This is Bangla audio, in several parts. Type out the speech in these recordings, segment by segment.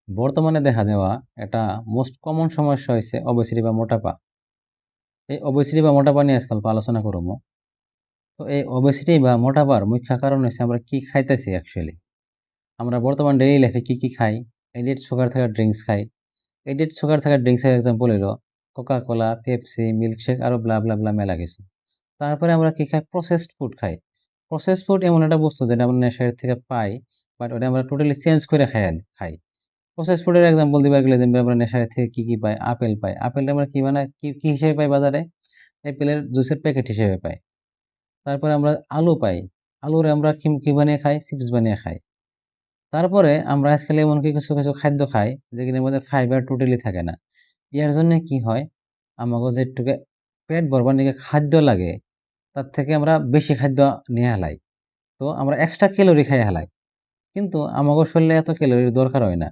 বর্তমানে দেখা দেওয়া একটা মোস্ট কমন সমস্যা হয়েছে ওবেসিটি বা মোটাপা। এই ওবেসিটি বা মোটাপা নিয়ে আজকাল আলোচনা করবো। তো এই ওবেসিটি বা মোটাপার মুখ্য কারণ হচ্ছে আমরা কি খাইতেছি অ্যাকচুয়ালি। আমরা বর্তমান ডেইলি লাইফে কি খাই? এডিড সুগার থাকা ড্রিঙ্কস খাই। এডিড সুগার থাকা ড্রিঙ্কসের এক্সাম্পল হলো কোকা কোলা, পেপসি, মিল্কশেক আরো ব্লা ব্লা ব্লা মেলা কিছু। তারপরে আমরা কি খাই? প্রসেসড ফুড খাই। প্রসেসড ফুড এমন একটা বস্তু যেটা আমরা নেশার থেকে পাই, বাট ওটা আমরা টোটালি চেঞ্জ করে খাই। প্রসেস ফুডের এক্সাম্পল দিবার গেলে যেমন আমরা নেশার থেকে কি পাই? Apple pie. আপেলটা আমরা কি বানাই কি হিসেবে পাই বাজারে? অ্যাপেলের জুসের প্যাকেট হিসেবে পাই। তারপরে আমরা আলু পাই। আলুর আমরা কি বানিয়ে খাই? চিপস বানিয়ে খাই। তারপরে আমরা আজকাল এমন কিছু খাদ্য খাই যেগুলোর মধ্যে ফাইবার টোটালি থাকে না। ইয়ার জন্য কি হয়? আমাকে যেটুকু পেট ভরবার লিগে খাদ্য লাগে তার থেকে আমরা বেশি খাদ্য নিয়ে হেলাই। তো আমরা এক্সট্রা ক্যালোরি খাইয়া হেলাই। কিন্তু আমাগো শরীরে এত ক্যালোরির দরকার হয় না।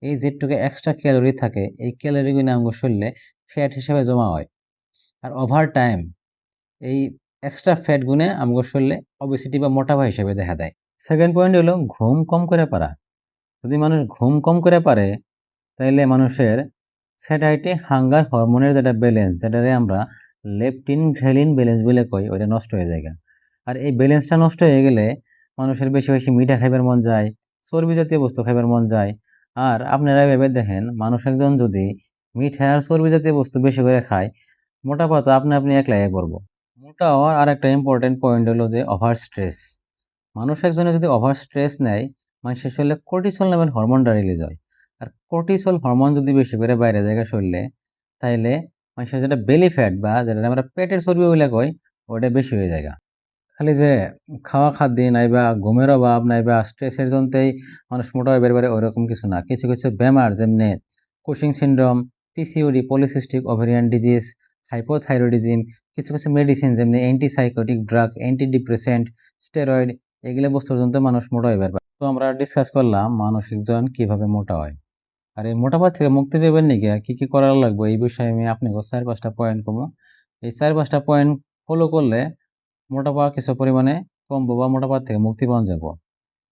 এই যেটুকু এক্সট্রা ক্যালোরি থাকে, এই ক্যালোরিগুলো আমাগো শরীরে ফ্যাট হিসেবে জমা হয়। আর ওভার টাইম এই এক্সট্রা ফ্যাট গুনে আমাগো শরীরে ওবেসিটি বা মোটাপা হিসেবে দেখা দেয়। সেকেন্ড পয়েন্ট হলো ঘুম কম করে পারা। যদি মানুষ ঘুম কম করে পারে, তাইলে মানুষের স্যাটাইটি হাঙ্গার হরমোনের যেটা ব্যালেন্স, যেটারে আমরা লেপটিন ঘ্রেলিন ব্যালেন্স বলে কই, ওইটা নষ্ট হয়ে যায়। আর এই ব্যালেন্সটা নষ্ট হয়ে গেলে মানুষের বেশি বেশি মিঠা খাইবার মন যায়, চর্বি জাতীয় বস্তু খাইবার মন যায়। আর আপনারা ভেবে দেখেন, মানুষ একজন যদি মিঠা আর চর্বি জাতীয় বস্তু বেশি করে খায়, মোটাপা তো আপনি একলাই পড়বো। মোটা হওয়ার আর একটা ইম্পর্টেন্ট পয়েন্ট হলো যে ওভার স্ট্রেস। মানুষ একজনে যদি ওভার স্ট্রেস নেয়, মানুষের শরীরে কর্টিসল নামের হরমোনটা রিলিজ হয়। আর কর্টিসল হরমোন যদি বেশি করে বাইরে যায় শরীরে, তাইলে মানুষের যেটা বেলি ফ্যাট বা যেটা আমরা পেটের চর্বি বলে কই, ওটা বেশি হয়ে যায়। খালি যে খাওয়া খাদ্যে নাইবা ঘুমের অভাব নাইবা স্ট্রেসের জন্যই মানুষ মোটা হয়ে বের ওইরকম কিছু না। কিছু কিছু বেমার যেমনি Cushing syndrome, PCOD, polycystic ovarian disease, hypothyroidism, কিছু কিছু মেডিসিন যেমনি অ্যান্টিসাইকোটিক ড্রাগ, অ্যান্টিডিপ্রেসেন্ট, স্টেরয়েড, এগুলো বস্তুর জন্য মানুষ মোটা হয়ে বের পায়। তো আমরা ডিসকাস করলাম মানুষ একজন কিভাবে মোটা হয়। আর এই মোটাপা থেকে মুক্তি পেবেন নাকি কি করা লাগবে, এই বিষয়ে আমি আপনাকে 4-5টা পয়েন্ট কমো। এই 4-5টা পয়েন্ট ফলো করলে মোটাপা কিছু পরিমাণে কমবো বা মোটাপা থেকে মুক্তি পাওয়া যাব।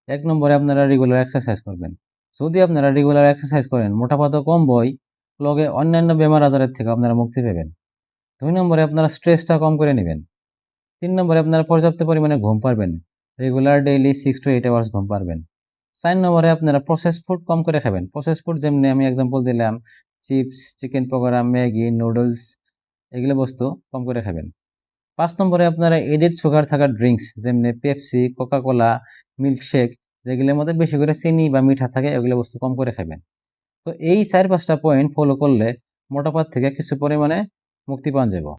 1 নম্বরে আপনারা রেগুলার এক্সারসাইজ করবেন। যদি আপনারা রেগুলার এক্সারসাইজ করেন, মোটাপা তো কমবই, লগে অন্যান্য বেমার আজারের থেকে আপনারা মুক্তি পাবেন। 2 নম্বরে আপনারা স্ট্রেসটা কম করে নেবেন। 3 নম্বরে আপনারা পর্যাপ্ত পরিমাণে ঘুম পারবেন। রেগুলার ডেইলি 6 to 8 আওয়ার্স ঘুম পারবেন। 4 নম্বরে আপনারা প্রসেস ফুড কম করে খাবেন। প্রসেস ফুড যেমনি আমি এক্সাম্পল দিলাম, chips, chicken pakora, Maggi, noodles, এগুলো বস্তু কম করে খাবেন। 5 নম্বরে আপনারা এডেড সুগার থাকা ড্রিঙ্কস যেমনি পেপসি, কোকা কোলা, মিল্কশেক, যেগুলোর মধ্যে বেশি করে চিনি বা মিঠা থাকে, এগুলো বস্তু কম করে খাবেন। তো এই 4-5টা পয়েন্ট ফলো করলে মোটাপার থেকে কিছু পরিমাণে মুক্তি পাওয়া যাবে।